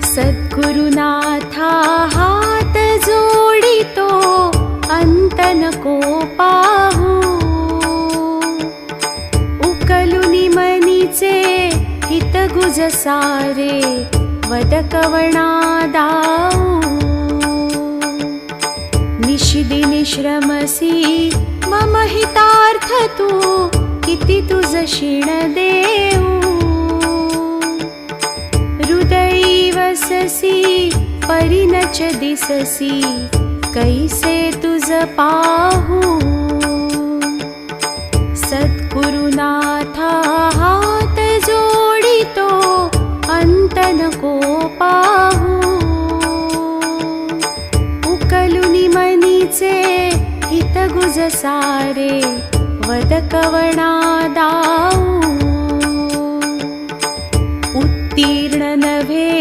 सद्गुरुनाथा हात जोडितो अंत नको पाहू। उकलुनी मनीचे हित गुज सारे वद कवणा दाऊ। निशिदिनी श्रमसी मम हितार्थ तू किती तुझ क्षीण देऊ। हृदयी वससी परिनच दिससी कैसे तुझ पाहू। सद्गुरुनाथा हात जोडितो अंत नको पाहू। उकलुनी मनीचे हित गुज सारे वद कवणा